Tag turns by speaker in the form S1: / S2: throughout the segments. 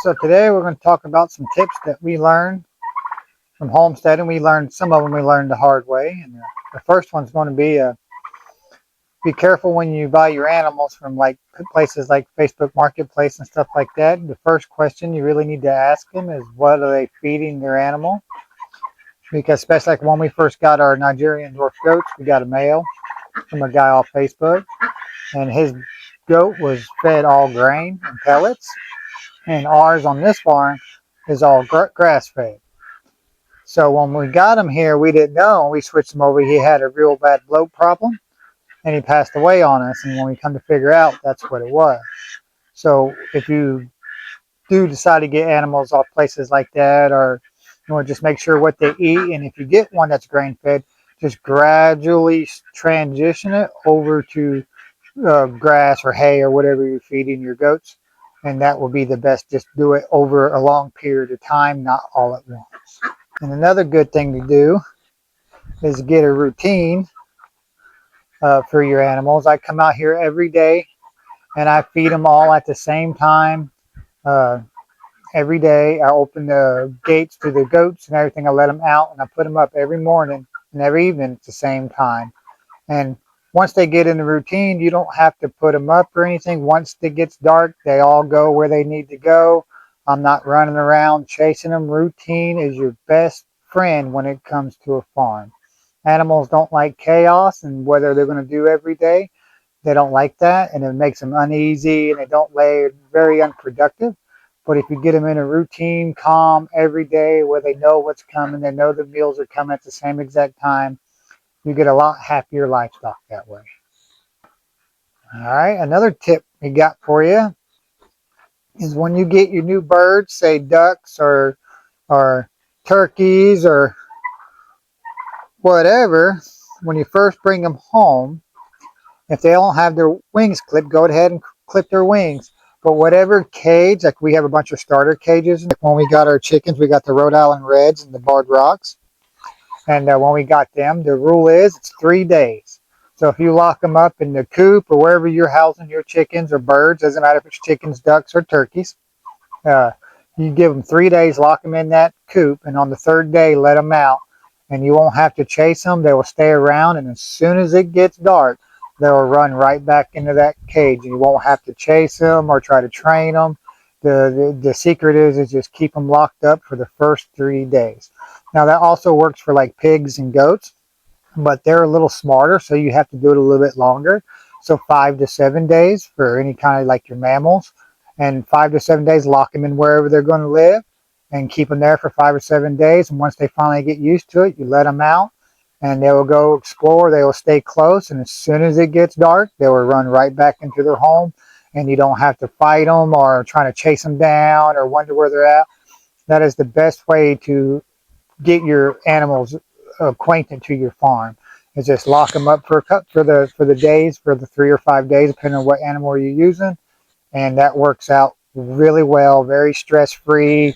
S1: So today we're going to talk about some tips that we learned from homesteading. We learned some of them we learned the hard way. And the first one's going to be careful when you buy your animals from like places like Facebook Marketplace and stuff like that. The first question you really need to ask them is, what are they feeding their animal? Because especially like when we first got our Nigerian dwarf goats, we got a male from a guy off Facebook, and his goat was fed all grain and pellets, and ours on this farm is all grass fed. So when we got him here, we didn't know. We switched him over. He had a real bad bloat problem, and he passed away on us. And when we come to figure out, that's what it was. So if you do decide to get animals off places like that, or just make sure what they eat. And if you get one that's grain fed, just gradually transition it over to grass or hay or whatever you're feeding your goats. And that will be the best. Just do it over a long period of time, not all at once. And another good thing to do is get a routine for your animals. I come out here every day and I feed them all at the same time. Uh, every day I open the gates to the goats and everything. I let them out and I put them up every morning and every evening at the same time. And once they get in the routine, you don't have to put them up or anything. Once it gets dark, they all go where they need to go. I'm not running around chasing them. Routine is your best friend when it comes to a farm. Animals don't like chaos, and whether they're going to do every day, they don't like that, and it makes them uneasy, and they don't lay very unproductive. But if you get them in a routine, calm every day where they know what's coming, they know the meals are coming at the same exact time, you get a lot happier livestock that way. All right, another tip we got for you is when you get your new birds, say ducks or turkeys or whatever, when you first bring them home, if they don't have their wings clipped, go ahead and clip their wings. But whatever cage, like we have a bunch of starter cages. Like when we got our chickens, we got the Rhode Island Reds and the Barred Rocks. And when we got them, the rule is it's 3 days. So if you lock them up in the coop or wherever you're housing your chickens or birds, doesn't matter if it's chickens, ducks, or turkeys, uh, you give them 3 days, lock them in that coop, and on the third day, let them out. And you won't have to chase them. They will stay around, and as soon as it gets dark, they'll run right back into that cage, and you won't have to chase them or try to train them. The secret is just keep them locked up for the first 3 days. Now that also works for like pigs and goats, but they're a little smarter, so you have to do it a little bit longer. So 5 to 7 days for any kind of like your mammals, and 5 to 7 days, lock them in wherever they're going to live and keep them there for 5 or 7 days. And once they finally get used to it, you let them out and they will go explore. They will stay close, and as soon as it gets dark, they will run right back into their home, and you don't have to fight them or try to chase them down or wonder where they're at. That is the best way to get your animals acquainted to your farm. Is just lock them up for the days, for the 3 or 5 days, depending on what animal you're using, and that works out really well, very stress free,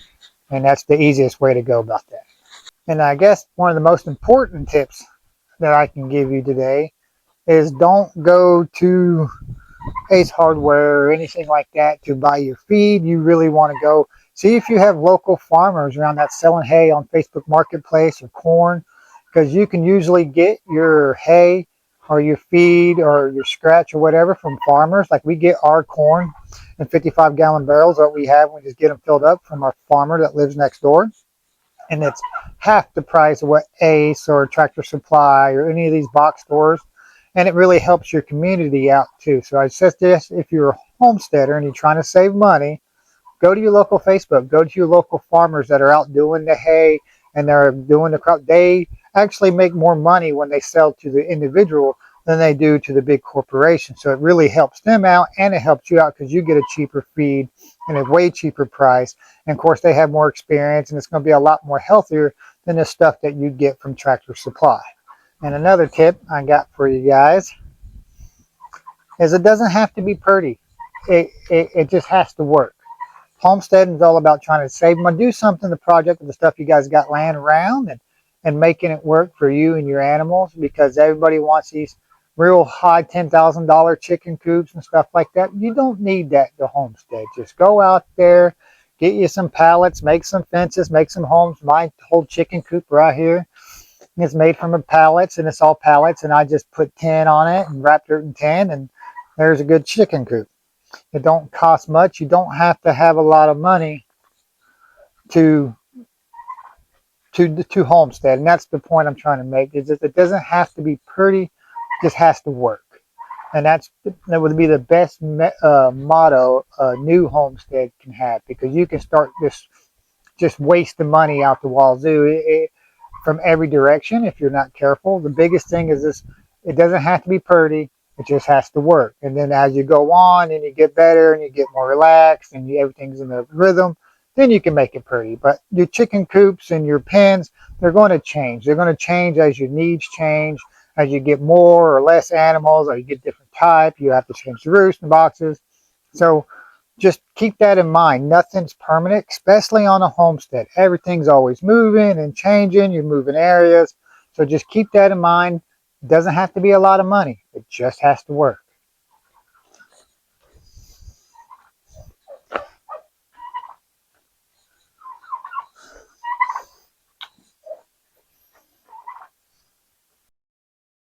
S1: and that's the easiest way to go about that. And I guess one of the most important tips that I can give you today is don't go to Ace Hardware or anything like that to buy your feed. You really want to go see if you have local farmers around that selling hay on Facebook Marketplace or corn, because you can usually get your hay or your feed or your scratch or whatever from farmers. Like we get our corn in 55-gallon barrels that we have. We just get them filled up from our farmer that lives next door. And it's half the price of what Ace or Tractor Supply or any of these box stores, and it really helps your community out too. So I suggest if you're a homesteader and you're trying to save money, go to your local Facebook, go to your local farmers that are out doing the hay and they're doing the crop. They actually make more money when they sell to the individual than they do to the big corporation. So it really helps them out, and it helps you out because you get a cheaper feed and a way cheaper price. And of course, they have more experience, and it's going to be a lot more healthier than the stuff that you get from Tractor Supply. And another tip I got for you guys is it doesn't have to be pretty. It just has to work. Homesteading is all about trying to save money, do something, the project with the stuff you guys got laying around, and making it work for you and your animals, because everybody wants these real high $10,000 chicken coops and stuff like that. You don't need that to homestead. Just go out there, get you some pallets, make some fences, make some homes. My whole chicken coop right here is made from pallets, and it's all pallets, and I just put tin on it and wrapped it in tin, and there's a good chicken coop. It don't cost much. You don't have to have a lot of money to to homestead, and that's the point I'm trying to make. Is that it doesn't have to be pretty, it just has to work, and that would be the best motto a new homestead can have, because you can start just wasting money out the wazoo from every direction if you're not careful. The biggest thing is this: it doesn't have to be pretty. It just has to work. And then as you go on and you get better and you get more relaxed and everything's in a rhythm, then you can make it pretty. But your chicken coops and your pens, they're going to change. They're going to change as your needs change, as you get more or less animals, or you get different type. You have to change the roosting boxes. So just keep that in mind. Nothing's permanent, especially on a homestead. Everything's always moving and changing. You're moving areas. So just keep that in mind. It doesn't have to be a lot of money. It just has to work.